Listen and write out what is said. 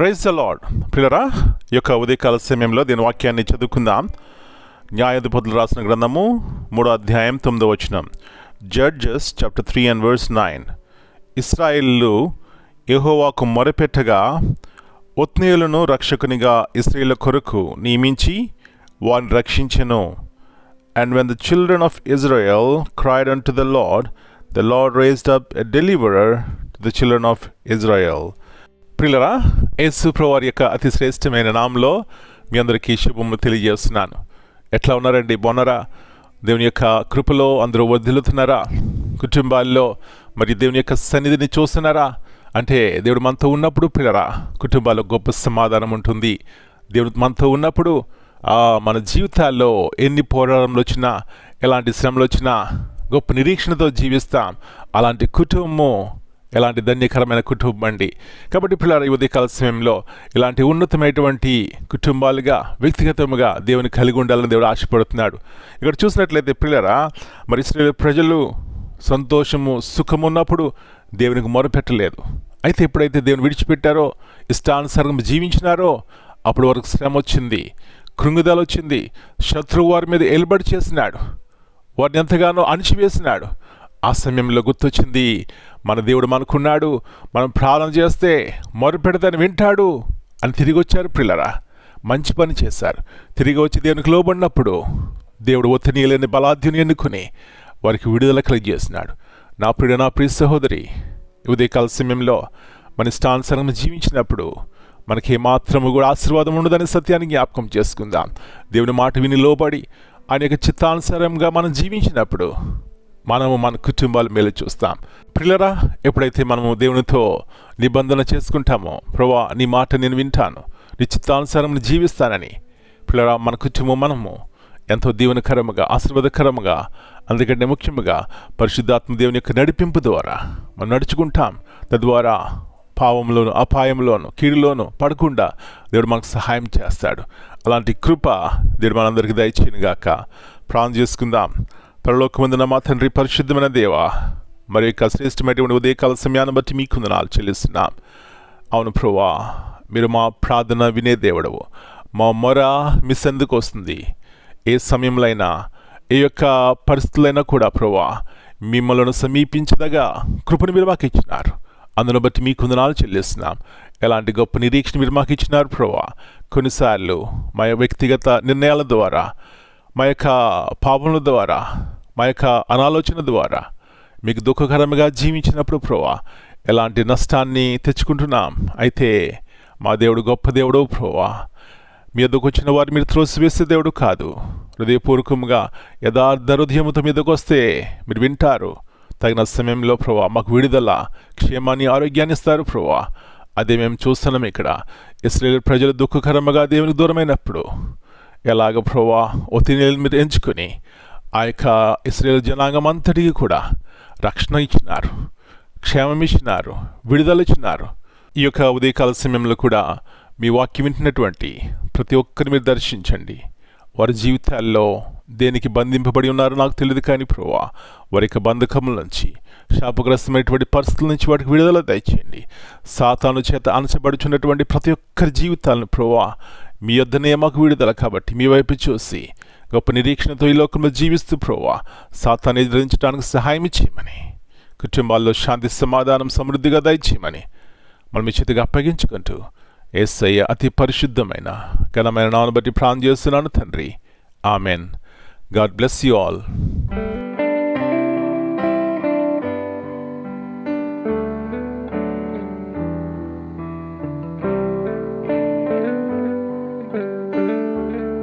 Praise the lord. ప్రియులారా, ఈ యొక్క ఉదయకాల సమయంలో దీని వాక్యాన్ని చదువుకుందాం. న్యాయాధిపతులు రాసిన గ్రంథము 3వ అధ్యాయం 9వ వచనం. Judges chapter 3 and verse 9. ఇశ్రాయేలు యెహోవాకు మొరపెట్టగా ఒత్నీయులను రక్షకునిగా ఇశ్రాయేలు కొరకు నియమించి వారిని రక్షించెను. And when the children of Israel cried unto the Lord raised up a deliverer to the children of Israel. ప్రియులారా, యేసు ప్రభువారి యొక్క అతి శ్రేష్టమైన నామంలో మీ అందరికీ శుభములు తెలియజేస్తున్నాను. ఎట్లా ఉన్నారండి? బాగున్నారా? దేవుని యొక్క కృపలో అందరూ వర్ధిల్లుతున్నారా? కుటుంబాల్లో మరి దేవుని యొక్క సన్నిధిని చూస్తున్నారా? అంటే దేవుడు మనతో ఉన్నప్పుడు ప్రియులారా కుటుంబాల్లో గొప్ప సమాధానం ఉంటుంది. దేవుడు మనతో ఉన్నప్పుడు మన జీవితాల్లో ఎన్ని పోరాటంలు వచ్చినా, ఎలాంటి శ్రమలు వచ్చినా గొప్ప నిరీక్షణతో జీవిస్తాం. అలాంటి కుటుంబం ఎలాంటి ధన్యకరమైన కుటుంబం అండి. కాబట్టి పిల్లల ఈ ఉదయకాల సమయంలో ఇలాంటి ఉన్నతమైనటువంటి కుటుంబాలుగా వ్యక్తిగతముగా దేవుని కలిగి ఉండాలని దేవుడు ఆశపడుతున్నాడు. ఇక్కడ చూసినట్లయితే పిల్లరా, మరి ఇశ్రాయేలు ప్రజలు సంతోషము సుఖము ఉన్నప్పుడు దేవునికి మొరపెట్టలేదు. అయితే ఎప్పుడైతే దేవుని విడిచిపెట్టారో, ఇష్టానుసారం జీవించినారో, అప్పుడు వారికి శ్రమ వచ్చింది, కృంగుదల వచ్చింది. శత్రువు వారి మీద ఏలుబడి చేసినాడు, వారిని ఎంతగానో అణిచివేసినాడు. ఆ సమయంలో గుర్తొచ్చింది, మన దేవుడు మనకున్నాడు, మనం ప్రార్థన చేస్తే మొరపెడతాను వింటాడు అని తిరిగి వచ్చారు. పిల్లరా, మంచి పని చేశారు. తిరిగి వచ్చి దేవునికి లోబడినప్పుడు దేవుడు ఒత్తిడిలేని బలాధ్యుని ఎన్నుకుని వారికి విడుదల కలిగజేసినాడు. నా ప్రియ సహోదరి, ఉదయకాల సమయంలో మన ఇష్టానుసారం జీవించినప్పుడు మనకి ఏమాత్రము కూడా ఆశీర్వాదం ఉండదనే సత్యాన్ని జ్ఞాపకం చేసుకుందాం. దేవుని మాట విని లోబడి ఆయన యొక్క చిత్తానుసారంగా మనం జీవించినప్పుడు మనము మన కుటుంబాల మేలు చూస్తాం. ప్రియులారా, ఎప్పుడైతే మనము దేవునితో నిబంధన చేసుకుంటామో, ప్రభువా నీ మాట నేను వింటాను, నీ చిత్తానుసారం జీవిస్తానని, ప్రియులారా మన కుటుంబం మనము ఎంతో దీవెనకరముగా ఆశీర్వాదకరముగా, అందుకంటే ముఖ్యముగా పరిశుద్ధాత్మ దేవుని యొక్క నడిపింపు ద్వారా మనం నడుచుకుంటాం. తద్వారా పావంలోను, అపాయంలోను, కీడులోను పడకుండా దేవుడు మనకు సహాయం చేస్తాడు. అలాంటి కృప దేవుడు మనందరికీ దయచేయనుగాక. ప్రార్థన చేసుకుందాం. పరలోకమందున మా తండ్రి, పరిశుద్ధమైన దేవా, మరి యొక్క శ్రేష్టమైనటువంటి ఉదయకాల సమయాన్ని బట్టి మీకు వందనాలు చెల్లిస్తున్నాం. అవును ప్రభువా, మీరు మా ప్రార్థన వినే దేవుడవు. మా మొర మీ సందుకు వస్తుంది. ఏ సమయంలో అయినా, ఏ యొక్క పరిస్థితులైనా కూడా ప్రభువా మిమ్మల్ని సమీపించదగా కృపను మీరు మాకు ఇచ్చినారు. అందును బట్టి మీకు వందనాలు చెల్లిస్తున్నాం. ఎలాంటి గొప్ప నిరీక్షణ మీరు మాకు ఇచ్చినారు ప్రభువా. కొన్నిసార్లు మా వ్యక్తిగత నిర్ణయాల ద్వారా, మా యొక్క పాపముల ద్వారా, మా యొక్క అనాలోచన ద్వారా మీకు దుఃఖకరంగా జీవించినప్పుడు ప్రభువా ఎలాంటి నష్టాన్ని తెచ్చుకుంటున్నాం. అయితే మా దేవుడు గొప్ప దేవుడు ప్రభువా. మీ ఎదుకు వచ్చిన వారు మీరు త్రోసివేసే దేవుడు కాదు. హృదయపూర్వకంగా యథార్థ హృదయముతో మీ ఎదుకు వస్తే మీరు వింటారు. తగిన సమయంలో ప్రభువా మాకు విడుదల, క్షేమాన్ని, ఆరోగ్యాన్ని ఇస్తారు ప్రభువా. అదే మేము చూస్తున్నాం. ఇక్కడ ఇశ్రాయేలు ప్రజలు దుఃఖకరంగా దేవునికి దూరమైనప్పుడు ఎలాగ ప్రభువా ఒత్తిడిని మీరు ఎంచుకొని ఆ యొక్క ఇశ్రాయేలు జనాంగం అంతటికి కూడా రక్షణ ఇచ్చినారు, క్షేమం ఇచ్చినారు, విడుదల ఇచ్చినారు. ఈ యొక్క ఉదయకాల సమయంలో కూడా మీ వాక్యం వింటున్నటువంటి ప్రతి ఒక్కరిని మీరు దర్శించండి. వారి జీవితాల్లో దేనికి బంధింపబడి ఉన్నారో నాకు తెలియదు, కానీ ప్రభువా వారి యొక్క బంధకముల నుంచి, శాపగ్రస్తమైనటువంటి పరిస్థితుల నుంచి వాటికి విడుదల దయచేయండి. సాతాను చేత అణచబడుచున్నటువంటి ప్రతి ఒక్కరి జీవితాలను ప్రభువా మీ యొద్దనే మాకు విడుదల. కాబట్టి మీ వైపు చూసి గొప్ప నిరీక్షణతో ఈ లోకంలో జీవిస్తూ ప్రభువా సాతాను ఎదిరించడానికి సహాయం చేయమని, కుటుంబాల్లో శాంతి సమాధానం సమృద్ధిగా దయచేయమని మనం మీ చేతిగా అప్పగించుకుంటూ యేసయ్య అతి పరిశుద్ధమైన ఘనమైన నామమును బట్టి ప్రార్థన చేస్తున్నాను తండ్రి. Amen. God bless you all.